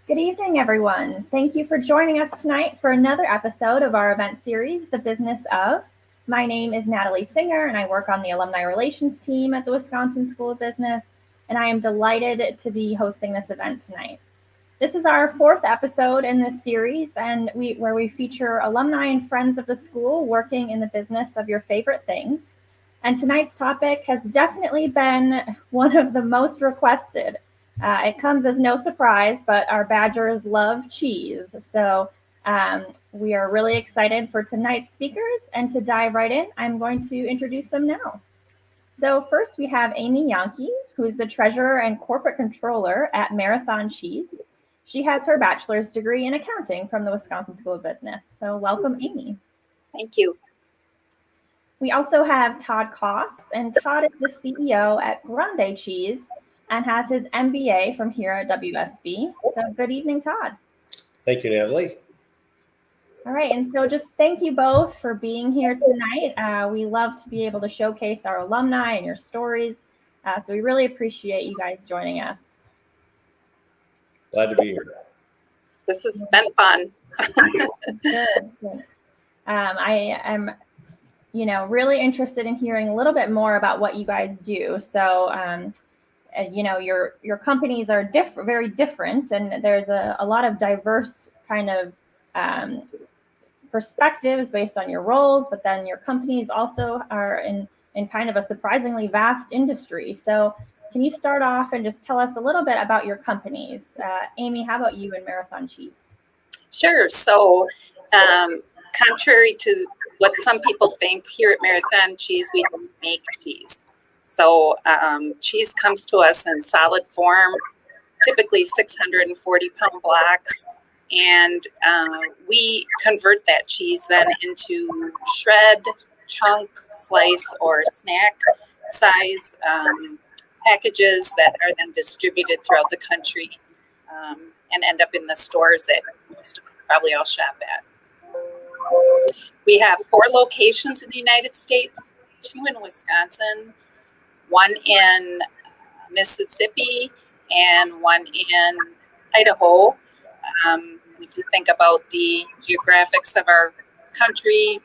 Good evening, everyone. Thank you for joining us tonight for another episode of our event series, The Business of. My name is Natalie Singer, and I work on the Alumni Relations team at the Wisconsin School of Business, and I am delighted to be hosting this event tonight. This is our fourth episode in this series, and where we feature alumni and friends of the school working in the business of your favorite things. And tonight's topic has definitely been one of the most requested. It comes as no surprise, but our Badgers love cheese. So we are really excited for tonight's speakers. And to dive right in, I'm going to introduce them now. So first we have Amy Yankee, who is the treasurer and corporate controller at Marathon Cheese. She has her bachelor's degree in accounting from the Wisconsin School of Business. So welcome, Amy. Thank you. We also have Todd Koss, and Todd is the CEO at Grande Cheese and has his MBA from here at WSB. So good evening, Todd. Thank you, Natalie. All right, and so just thank you both for being here tonight. We love to be able to showcase our alumni and your stories. So we really appreciate you guys joining us. Glad to be here. This has been fun. Good. I am really interested in hearing a little bit more about what you guys do. So, your companies are very different, and there's a lot of diverse kind of perspectives based on your roles, but then your companies also are in kind of a surprisingly vast industry. So can you start off and just tell us a little bit about your companies? Amy, how about you and Marathon Cheese? Sure. So contrary to what some people think, here at Marathon Cheese, we don't make cheese. So cheese comes to us in solid form, typically 640-pound blocks. And we convert that cheese then into shred, chunk, slice, or snack size packages that are then distributed throughout the country and end up in the stores that most of us probably all shop at. We have 4 locations in the United States, 2 in Wisconsin, 1 in Mississippi, and 1 in Idaho. If you think about the geographics of our country,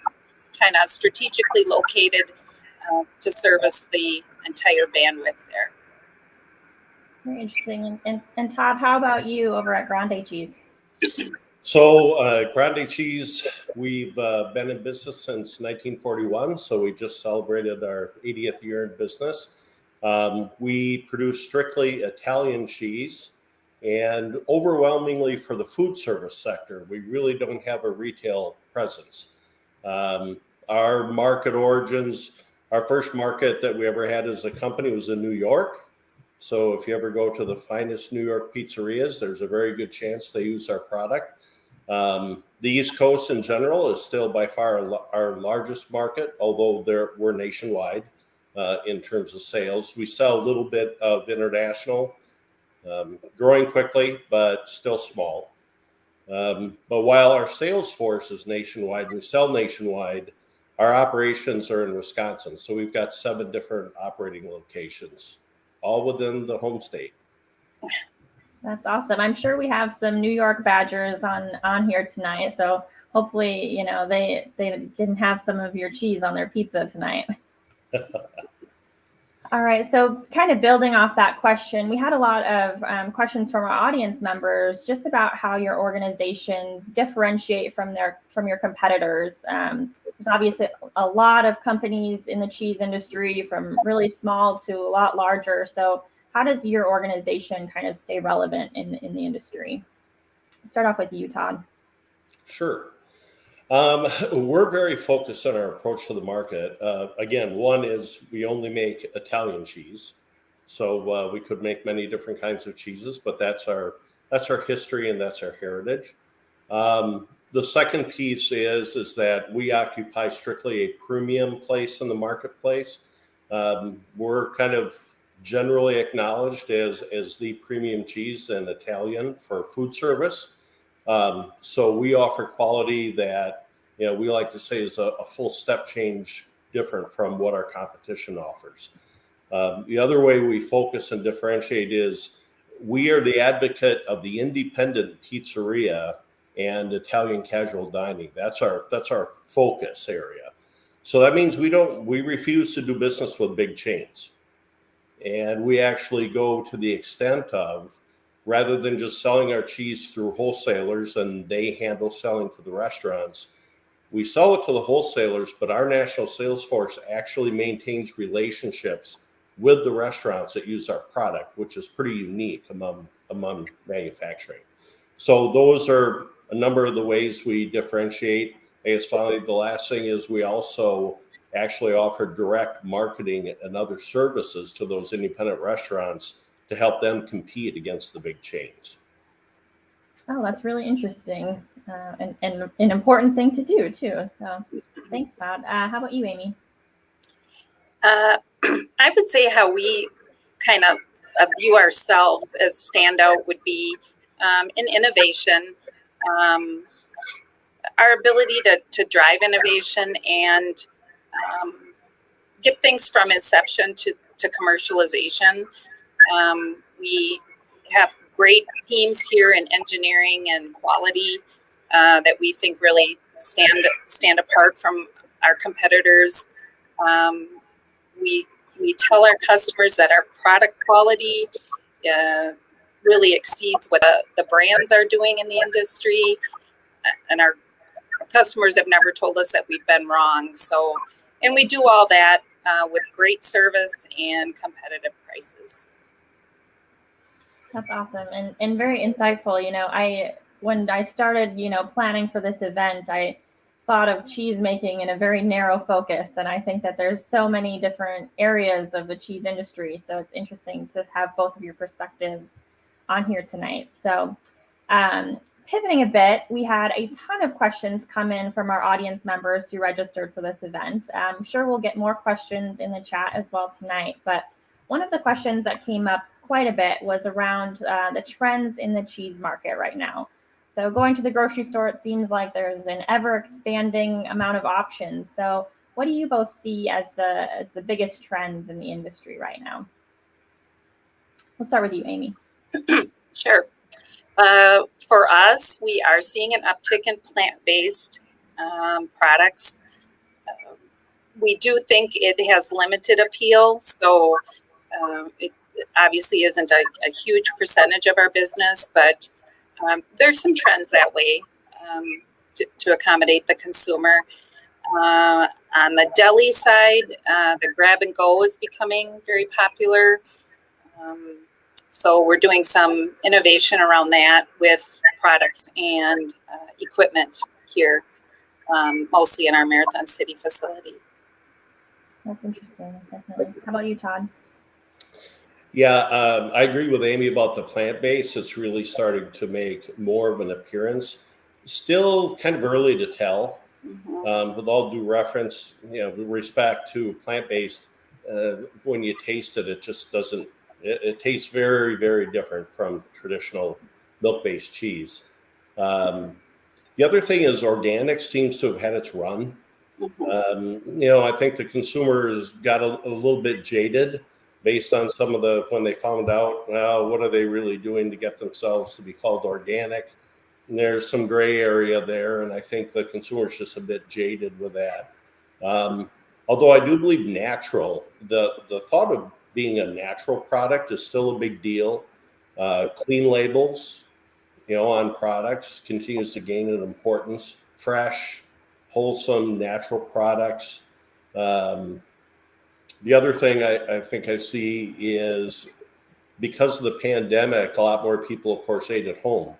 kind of strategically located to service the entire bandwidth there. Very interesting. And Todd, how about you over at Grande Cheese? So Grande Cheese, we've been in business since 1941, so we just celebrated our 80th year in business. We produce strictly Italian cheese, and overwhelmingly for the food service sector. We really don't have a retail presence. Our market origins, our first market that we ever had as a company was in New York. So if you ever go to the finest New York pizzerias, there's a very good chance they use our product. The East Coast in general is still by far our largest market, although we're nationwide in terms of sales. We sell a little bit of international, growing quickly, but still small. But while our sales force is nationwide, we sell nationwide, our operations are in Wisconsin. So we've got 7 different operating locations, all within the home state. That's awesome. I'm sure we have some New York Badgers on here tonight. So hopefully, they can have some of your cheese on their pizza tonight. All right. So kind of building off that question, we had a lot of questions from our audience members just about how your organizations differentiate from your competitors. There's obviously a lot of companies in the cheese industry, from really small to a lot larger. So how does your organization kind of stay relevant in the industry? I'll start off with you, Todd. Sure. We're very focused on our approach to the market. Again, one is we only make Italian cheese. So we could make many different kinds of cheeses, but that's our history and that's our heritage. The second piece is that we occupy strictly a premium place in the marketplace. We're kind of generally acknowledged as the premium cheese in Italian for food service. So we offer quality that, we like to say is a full step change different from what our competition offers. The other way we focus and differentiate is we are the advocate of the independent pizzeria and Italian casual dining. That's our focus area. So that means we refuse to do business with big chains. And we actually go to the extent of, rather than just selling our cheese through wholesalers and they handle selling to the restaurants, we sell it to the wholesalers, but our national sales force actually maintains relationships with the restaurants that use our product, which is pretty unique among manufacturing. So those are a number of the ways we differentiate. I guess finally, the last thing is we also actually offer direct marketing and other services to those independent restaurants to help them compete against the big chains. Oh, that's really interesting, and an important thing to do too. So thanks, Todd. How about you, Amy? I would say how we kind of view ourselves as standout would be in innovation, our ability to drive innovation and get things from inception to commercialization. We have great teams here in engineering and quality that we think really stand apart from our competitors. We tell our customers that our product quality really exceeds what the brands are doing in the industry, and our customers have never told us that we've been wrong. So, and we do all that with great service and competitive prices. That's awesome and very insightful. When I started, planning for this event, I thought of cheese making in a very narrow focus. And I think that there's so many different areas of the cheese industry. So it's interesting to have both of your perspectives on here tonight. So pivoting a bit, we had a ton of questions come in from our audience members who registered for this event. I'm sure we'll get more questions in the chat as well tonight. But one of the questions that came up quite a bit was around the trends in the cheese market right now. So going to the grocery store, it seems like there's an ever expanding amount of options. So what do you both see as the biggest trends in the industry right now? We'll start with you, Amy. Sure. For us, we are seeing an uptick in plant-based products. We do think it has limited appeal, so it obviously isn't a huge percentage of our business, but there's some trends that way to accommodate the consumer. On the deli side, the grab and go is becoming very popular. So we're doing some innovation around that with products and equipment here, mostly in our Marathon City facility. That's interesting, definitely. How about you, Todd? Yeah, I agree with Amy about the plant-based. It's really starting to make more of an appearance. Still kind of early to tell. Mm-hmm. With all due reference, respect to plant-based, when you taste it, it just doesn't. It tastes very, very different from traditional milk-based cheese. The other thing is organic seems to have had its run. Mm-hmm. I think the consumers got a little bit jaded based on some of when they found out, well, what are they really doing to get themselves to be called organic? And there's some gray area there, and I think the consumer's just a bit jaded with that. Although I do believe natural, the thought of being a natural product is still a big deal. Clean labels, on products continues to gain in importance. Fresh, wholesome, natural products. The other thing I think I see is because of the pandemic, a lot more people, of course, ate at home.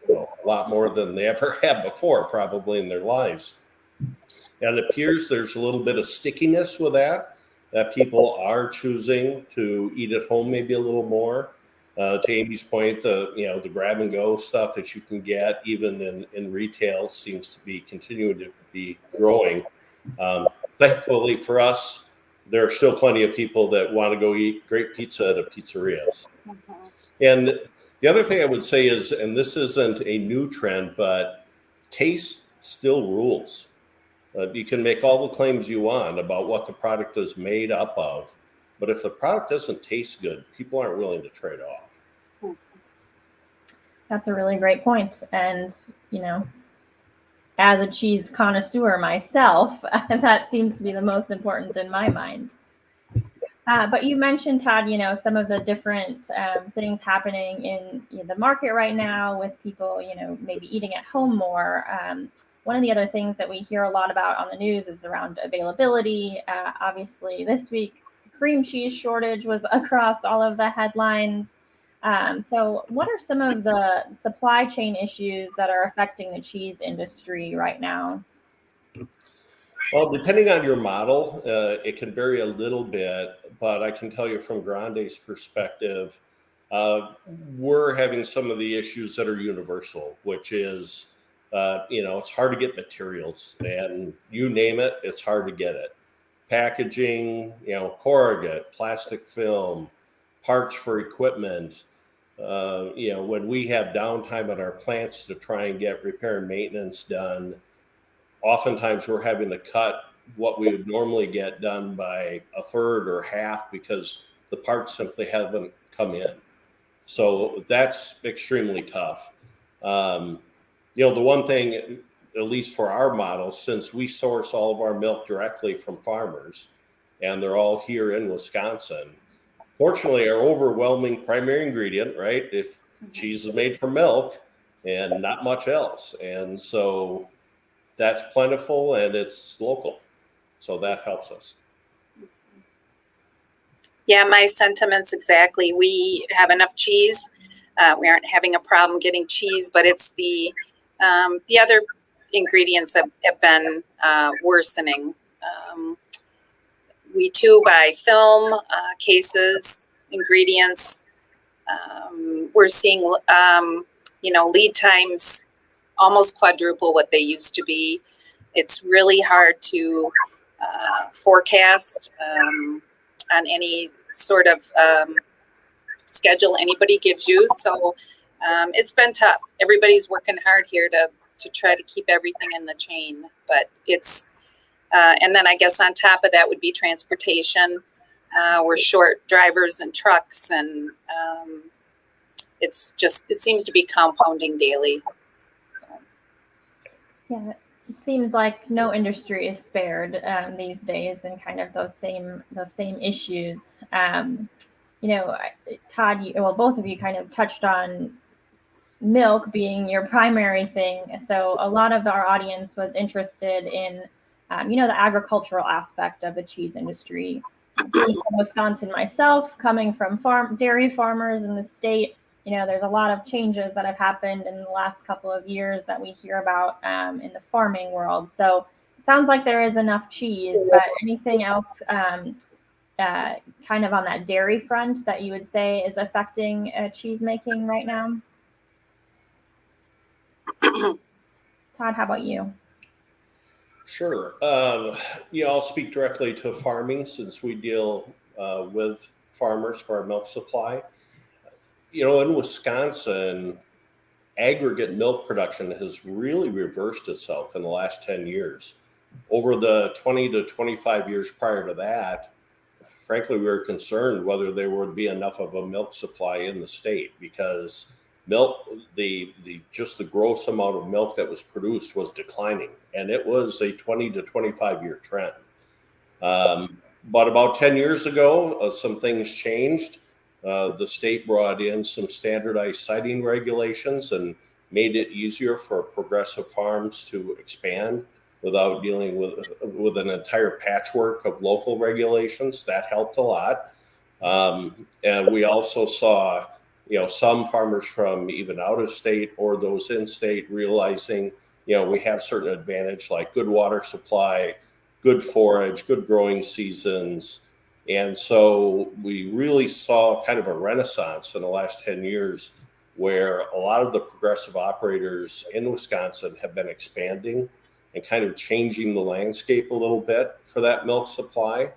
A lot more than they ever had before, probably in their lives. And it appears there's a little bit of stickiness with that people are choosing to eat at home maybe a little more. To Amy's point, the grab and go stuff that you can get even in retail seems to be continuing to be growing. Thankfully for us, there are still plenty of people that want to go eat great pizza at a pizzerias. Mm-hmm. And the other thing I would say is, and this isn't a new trend, but taste still rules. You can make all the claims you want about what the product is made up of, but if the product doesn't taste good, people aren't willing to trade off. That's a really great point. And, as a cheese connoisseur myself, that seems to be the most important in my mind. But you mentioned, Todd, some of the different things happening in the market right now with people, maybe eating at home more. One of the other things that we hear a lot about on the news is around availability. Obviously, this week, cream cheese shortage was across all of the headlines. So what are some of the supply chain issues that are affecting the cheese industry right now? Well, depending on your model, it can vary a little bit, but I can tell you from Grande's perspective, we're having some of the issues that are universal, which is, it's hard to get materials, and you name it, it's hard to get it. Packaging, corrugate, plastic film, parts for equipment. When we have downtime at our plants to try and get repair and maintenance done, oftentimes we're having to cut what we would normally get done by a third or half because the parts simply haven't come in. So that's extremely tough. The one thing, at least for our model, since we source all of our milk directly from farmers and they're all here in Wisconsin, fortunately, our overwhelming primary ingredient, right? If cheese is made from milk and not much else. And so that's plentiful and it's local. So that helps us. Yeah, my sentiments exactly. We have enough cheese. We aren't having a problem getting cheese, but it's the other ingredients have been worsening. We too buy film, cases, ingredients. We're seeing, lead times almost quadruple what they used to be. It's really hard to forecast on any sort of schedule anybody gives you. So it's been tough. Everybody's working hard here to try to keep everything in the chain. But it's, and then I guess on top of that would be transportation. We're short drivers and trucks, and it seems to be compounding daily. So. Yeah, it seems like no industry is spared these days, and kind of those same issues. Todd, both of you kind of touched on milk being your primary thing. So a lot of our audience was interested in, the agricultural aspect of the cheese industry. Being from Wisconsin myself, coming from dairy farmers in the state, there's a lot of changes that have happened in the last couple of years that we hear about in the farming world. So it sounds like there is enough cheese, but anything else kind of on that dairy front that you would say is affecting cheese making right now? Todd, how about you? Sure. I'll speak directly to farming since we deal with farmers for our milk supply. In Wisconsin, aggregate milk production has really reversed itself in the last 10 years. Over the 20 to 25 years prior to that, frankly, we were concerned whether there would be enough of a milk supply in the state because milk, the gross amount of milk that was produced was declining, and it was a 20 to 25 year trend. But about 10 years ago, some things changed. The state brought in some standardized siting regulations and made it easier for progressive farms to expand without dealing with an entire patchwork of local regulations. That helped a lot. And we also saw, some farmers from even out of state or those in state realizing, we have certain advantage like good water supply, good forage, good growing seasons. And so we really saw kind of a renaissance in the last 10 years where a lot of the progressive operators in Wisconsin have been expanding and kind of changing the landscape a little bit for that milk supply.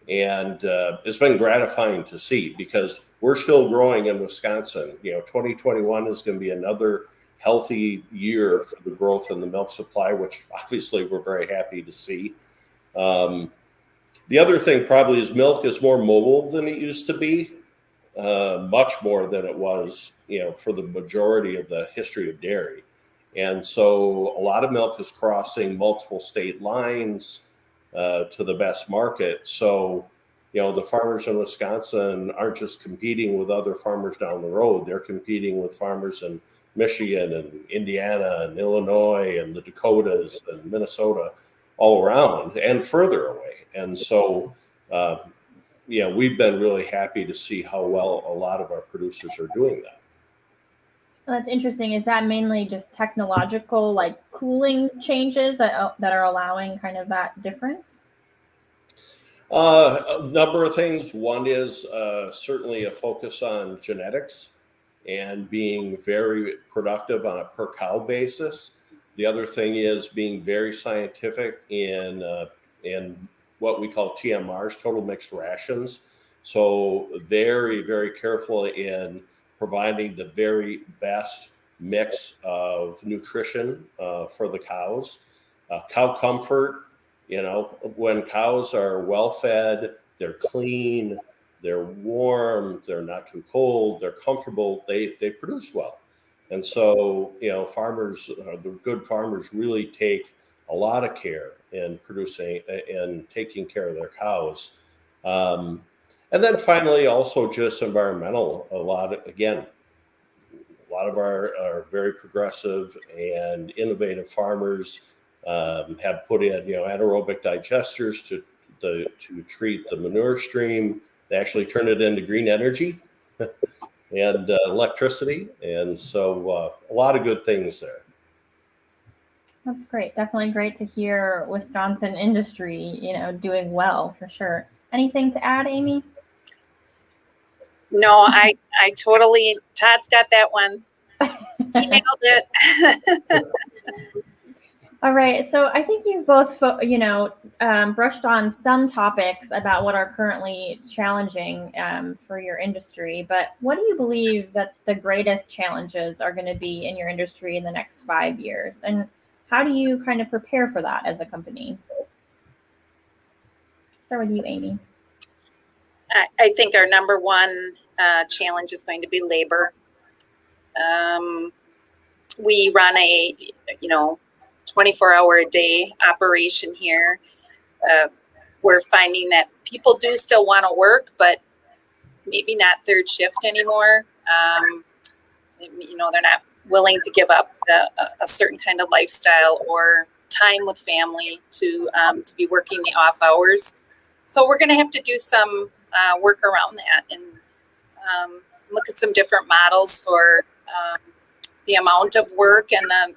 And it's been gratifying to see because we're still growing in Wisconsin. 2021 is going to be another healthy year for the growth in the milk supply, which obviously we're very happy to see. The other thing probably is milk is more mobile than it used to be. much more than it was, for the majority of the history of dairy. And so a lot of milk is crossing multiple state lines to the best market. So, the farmers in Wisconsin aren't just competing with other farmers down the road. They're competing with farmers in Michigan and Indiana and Illinois and the Dakotas and Minnesota, all around and further away. And so, we've been really happy to see how well a lot of our producers are doing that. Well, that's interesting. Is that mainly just technological, like cooling changes that are allowing kind of that difference? A number of things. One is certainly a focus on genetics and being very productive on a per cow basis. The other thing is being very scientific in what we call TMRs, total mixed rations. So very, very careful in providing the very best mix of nutrition for the cows. Cow comfort, when cows are well fed, they're clean, they're warm, they're not too cold, they're comfortable, they produce well. And so, farmers, the good farmers really take a lot of care in producing and taking care of their cows. And then finally, also just environmental. A lot of our very progressive and innovative farmers have put in, anaerobic digesters to treat the manure stream. They actually turn it into green energy and electricity. And so a lot of good things there. That's great. Definitely great to hear Wisconsin industry, doing well for sure. Anything to add, Amy? No, I totally, Todd's got that one. He nailed it. All right. So I think you've both, brushed on some topics about what are currently challenging for your industry. But what do you believe that the greatest challenges are going to be in your industry in the next 5 years? And how do you kind of prepare for that as a company? Start with you, Amy. I think our number one challenge is going to be labor. We run a 24-hour-a-day operation here. We're finding that people do still want to work, but maybe not third shift anymore. They're not willing to give up a certain kind of lifestyle or time with family to be working the off hours. So we're going to have to do some work around that and look at some different models for the amount of work and the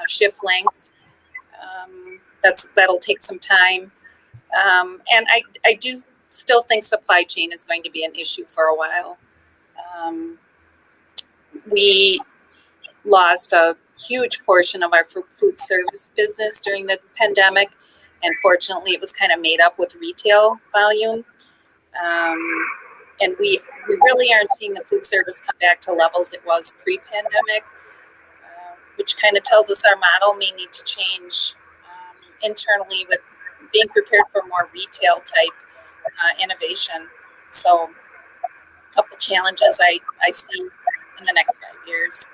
shift length. That'll take some time. And I do still think supply chain is going to be an issue for a while. We lost a huge portion of our food service business during the pandemic. And fortunately, it was kind of made up with retail volume. And we really aren't seeing the food service come back to levels it was pre-pandemic, which kind of tells us our model may need to change internally with being prepared for more retail type innovation. So a couple challenges I see in the next 5 years.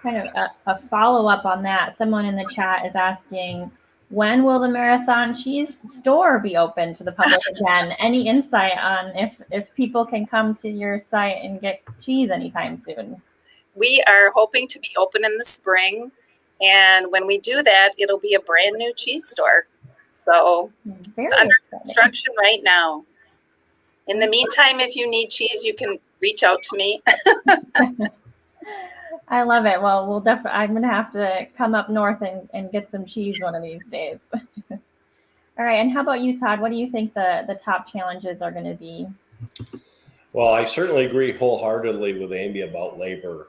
Kind of a follow-up on that. Someone in the chat is asking, when will the Marathon Cheese store be open to the public again? Any insight on if people can come to your site and get cheese anytime soon? We are hoping to be open in the spring. And when we do that, it'll be a brand new cheese store. So it's under construction right now. In the meantime, if you need cheese, you can reach out to me. I love it. Well, I'm going to have to come up north and get some cheese one of these days. All right. And how about you, Todd? What do you think the top challenges are going to be? Well, I certainly agree wholeheartedly with Amy about labor.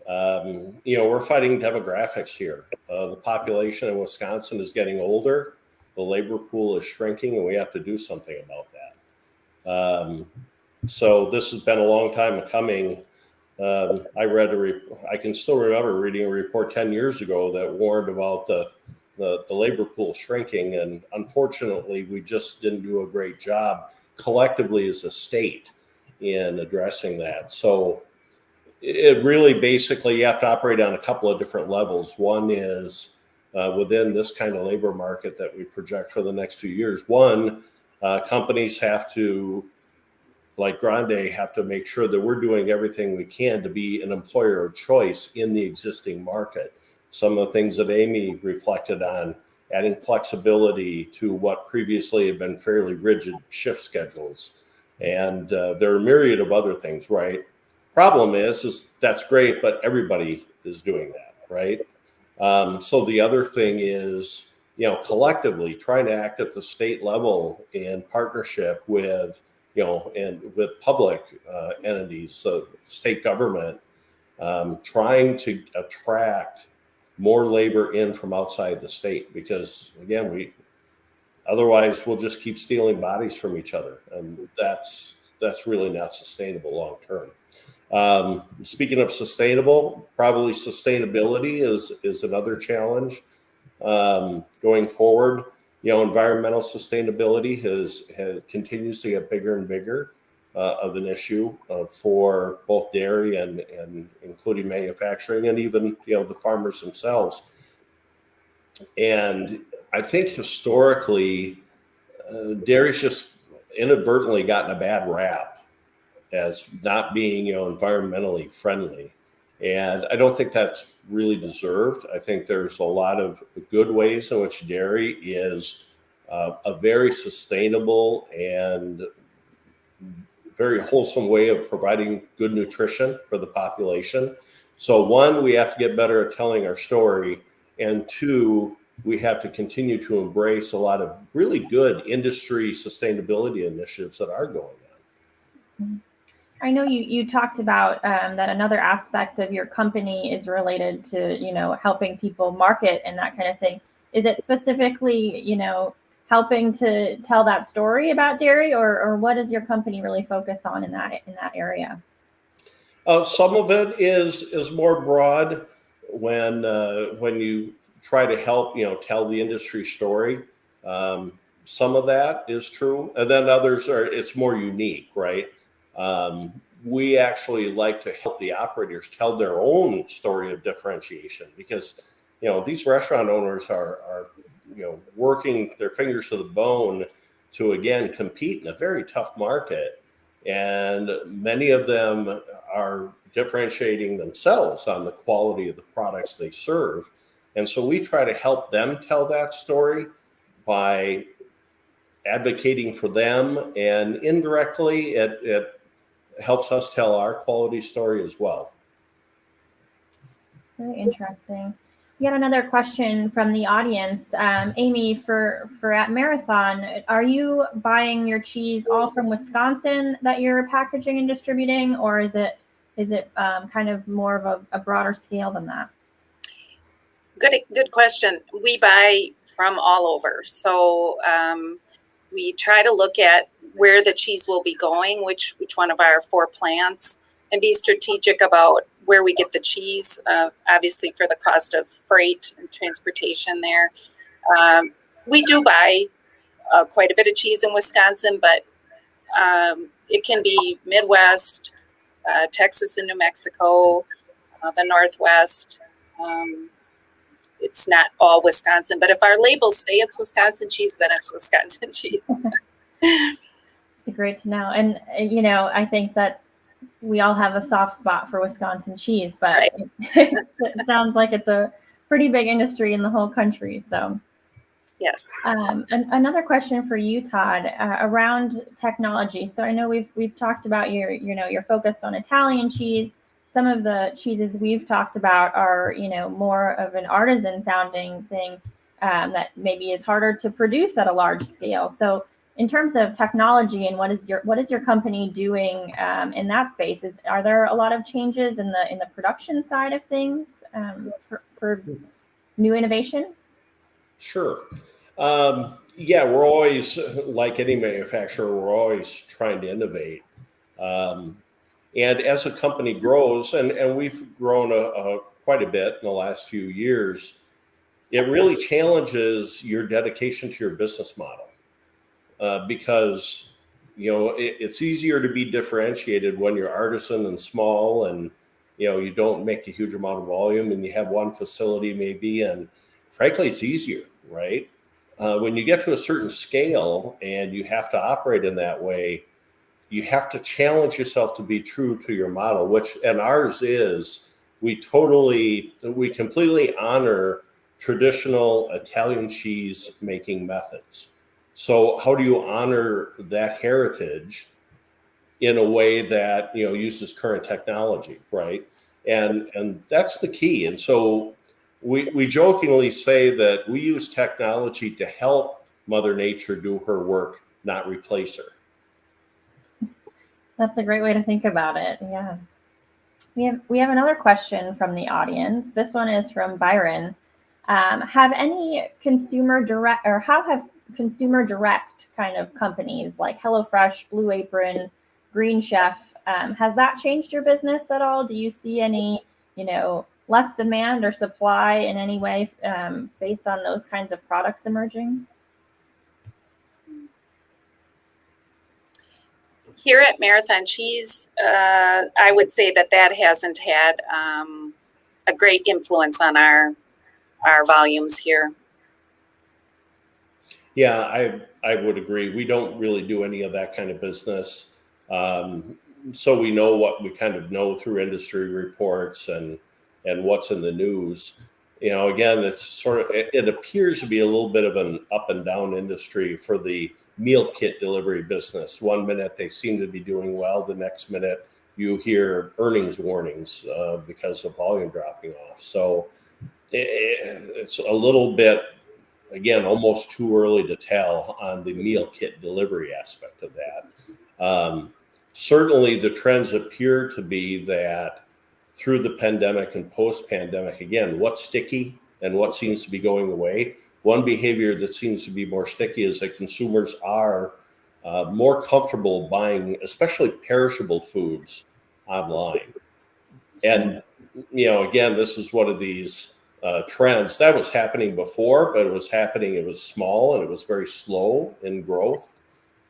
We're fighting demographics here. The population in Wisconsin is getting older. The labor pool is shrinking, and we have to do something about that. So this has been a long time coming. I can still remember reading a report 10 years ago that warned about the labor pool shrinking, and unfortunately, we just didn't do a great job collectively as a state in addressing that. So it really basically, you have to operate on a couple of different levels. One is within this kind of labor market that we project for the next few years. One, companies have to, like Grande, have to make sure that we're doing everything we can to be an employer of choice in the existing market. Some of the things that Amy reflected on, adding flexibility to what previously had been fairly rigid shift schedules. And there are a myriad of other things, right? Problem is that's great, but everybody is doing that, right? So the other thing is, collectively trying to act at the state level in partnership with, and with public entities, so state government, trying to attract more labor in from outside the state, because again, otherwise we'll just keep stealing bodies from each other, and that's really not sustainable long term. Speaking of sustainable, probably sustainability is another challenge going forward. Environmental sustainability continues to get bigger and bigger of an issue for both dairy and including manufacturing, and even the farmers themselves. And I think historically, dairy's just inadvertently gotten a bad rap as not being environmentally friendly. And I don't think that's really deserved. I think there's a lot of good ways in which dairy is a very sustainable and very wholesome way of providing good nutrition for the population. So one, we have to get better at telling our story. And two, we have to continue to embrace a lot of really good industry sustainability initiatives that are going on. I know you talked about that another aspect of your company is related to, helping people market and that kind of thing. Is it specifically, helping to tell that story about dairy, or what does your company really focus on in that area? Some of it is more broad when you try to help, tell the industry story. Some of that is true, and then others it's more unique, right? We actually like to help the operators tell their own story of differentiation, because these restaurant owners are working their fingers to the bone to again compete in a very tough market, and many of them are differentiating themselves on the quality of the products they serve. And so we try to help them tell that story by advocating for them, and indirectly it helps us tell our quality story as well. Very interesting. We got another question from the audience. Amy, for at Marathon, are you buying your cheese all from Wisconsin that you're packaging and distributing, or is it kind of more of a broader scale than that? Good question. We buy from all over. So we try to look at where the cheese will be going, which one of our 4 plants, and be strategic about where we get the cheese, obviously for the cost of freight and transportation there. We do buy quite a bit of cheese in Wisconsin, but it can be Midwest, Texas and New Mexico, the Northwest. It's not all Wisconsin, but if our labels say it's Wisconsin cheese, then it's Wisconsin cheese. It's great to know. And, I think that we all have a soft spot for Wisconsin cheese, but right. It sounds like it's a pretty big industry in the whole country. So, yes. Another question for you, Todd, around technology. So I know we've talked about you're focused on Italian cheese. Some of the cheeses we've talked about are, more of an artisan sounding thing that maybe is harder to produce at a large scale. So in terms of technology and what is your company doing in that space? Are there a lot of changes in the production side of things for new innovation? Sure. Yeah, we're always, like any manufacturer, we're always trying to innovate. And as a company grows, and we've grown quite a bit in the last few years, it really challenges your dedication to your business model. Because it's easier to be differentiated when you're artisan and small, and you don't make a huge amount of volume, and you have one facility maybe, and frankly, it's easier, right? When you get to a certain scale and you have to operate in that way, you have to challenge yourself to be true to your model, and ours is we completely honor traditional Italian cheese making methods. So how do you honor that heritage in a way that uses current technology, right? And that's the key. And so we jokingly say that we use technology to help Mother Nature do her work, not replace her. That's a great way to think about it. Yeah. We have another question from the audience. This one is from Byron. Have any consumer direct, or how have consumer direct kind of companies like HelloFresh, Blue Apron, Green Chef, has that changed your business at all? Do you see any, less demand or supply in any way based on those kinds of products emerging? Here at Marathon Cheese, I would say that hasn't had a great influence on our volumes here. Yeah, I would agree. We don't really do any of that kind of business. So we know what we kind of know through industry reports and what's in the news. Again, it appears to be a little bit of an up and down industry for the meal kit delivery business. One minute they seem to be doing well, the next minute you hear earnings warnings because of volume dropping off. So it's a little bit, again, almost too early to tell on the meal kit delivery aspect of that. Certainly the trends appear to be that through the pandemic and post-pandemic, again, what's sticky and what seems to be going away. One behavior that seems to be more sticky is that consumers are more comfortable buying, especially perishable foods, online. And, again, this is one of these trends that was happening before, but it was small and it was very slow in growth.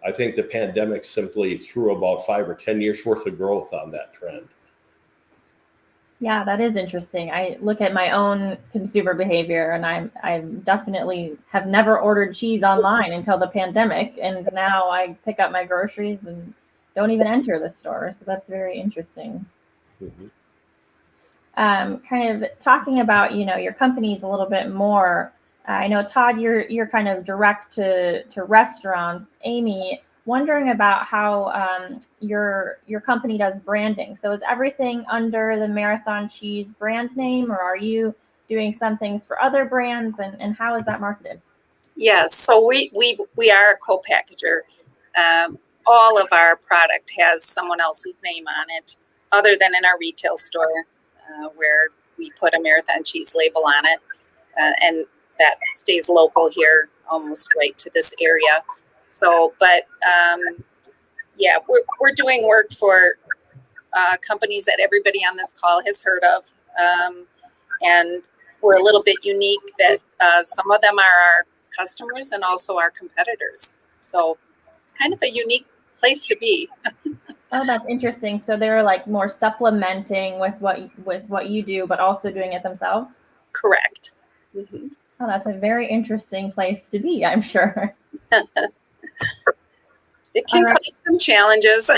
I think the pandemic simply threw about 5 or 10 years worth of growth on that trend. Yeah, that is interesting. I look at my own consumer behavior, and I definitely have never ordered cheese online until the pandemic, and now I pick up my groceries and don't even enter the store. So that's very interesting. Mm-hmm. Kind of talking about your companies a little bit more. I know, Todd, you're kind of direct to restaurants. Amy, wondering about how your company does branding. So is everything under the Marathon Cheese brand name, or are you doing some things for other brands, and how is that marketed? Yes, so we are a co-packager. All of our product has someone else's name on it, other than in our retail store, where we put a Marathon Cheese label on it, and that stays local here, almost right to this area. So, but yeah, we're doing work for companies that everybody on this call has heard of, and we're a little bit unique that some of them are our customers and also our competitors. So it's kind of a unique place to be. Oh, that's interesting. So they're like more supplementing with what you do, but also doing it themselves? Correct. Mm-hmm. Oh, that's a very interesting place to be, I'm sure. It can cause some challenges.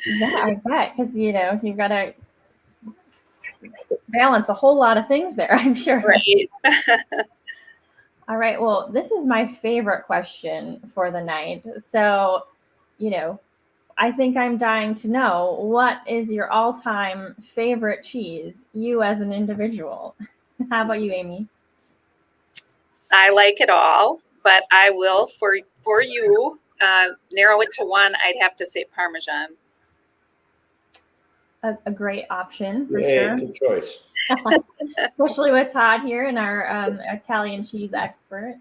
Yeah, I bet, because you've got to balance a whole lot of things there, I'm sure. Right. All right. Well, this is my favorite question for the night. So, I think I'm dying to know, what is your all-time favorite cheese, you as an individual? How about you, Amy? I like it all, but I will, for you, narrow it to one. I'd have to say Parmesan. A great option for Hey, sure. good choice. Especially with Todd here and our Italian cheese expert.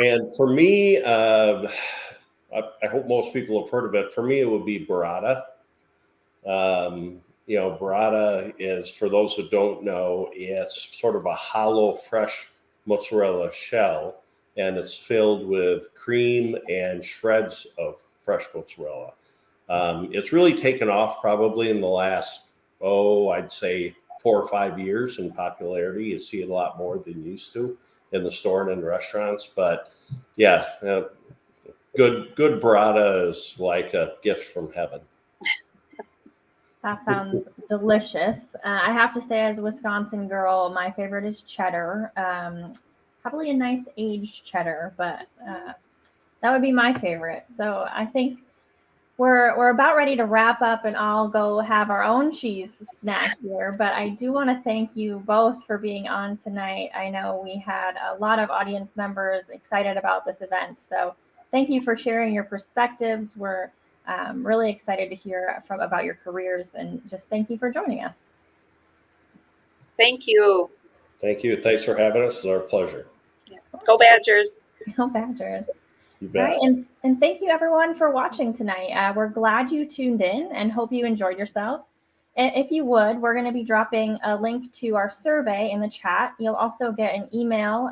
And for me, I hope most people have heard of it. For me, it would be Burrata. Burrata is, for those that don't know, it's sort of a hollow, fresh mozzarella shell. and it's filled with cream and shreds of fresh mozzarella. It's really taken off probably in the last, I'd say 4 or 5 years in popularity. You see it a lot more than you used to in the store and in restaurants. But yeah, good burrata is like a gift from heaven. That sounds delicious. I have to say, as a Wisconsin girl, my favorite is cheddar. Probably a nice aged cheddar, but that would be my favorite. So I think we're about ready to wrap up and all go have our own cheese snack here. But I do want to thank you both for being on tonight. I know we had a lot of audience members excited about this event. So thank you for sharing your perspectives. We're really excited to hear about your careers, and just thank you for joining us. Thank you. Thank you. Thanks for having us. It's our pleasure. Yeah. Go Badgers. Go Badgers. You bet. All right, and thank you everyone for watching tonight. We're glad you tuned in and hope you enjoyed yourselves. And if you would, we're going to be dropping a link to our survey in the chat. You'll also get an email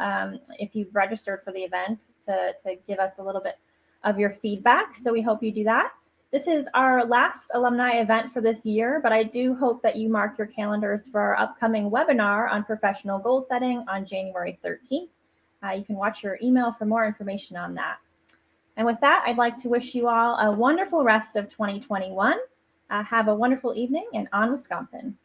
if you've registered for the event to give us a little bit of your feedback. So we hope you do that. This is our last alumni event for this year, but I do hope that you mark your calendars for our upcoming webinar on professional goal setting on January 13th. You can watch your email for more information on that. And with that, I'd like to wish you all a wonderful rest of 2021. Have a wonderful evening, and on Wisconsin.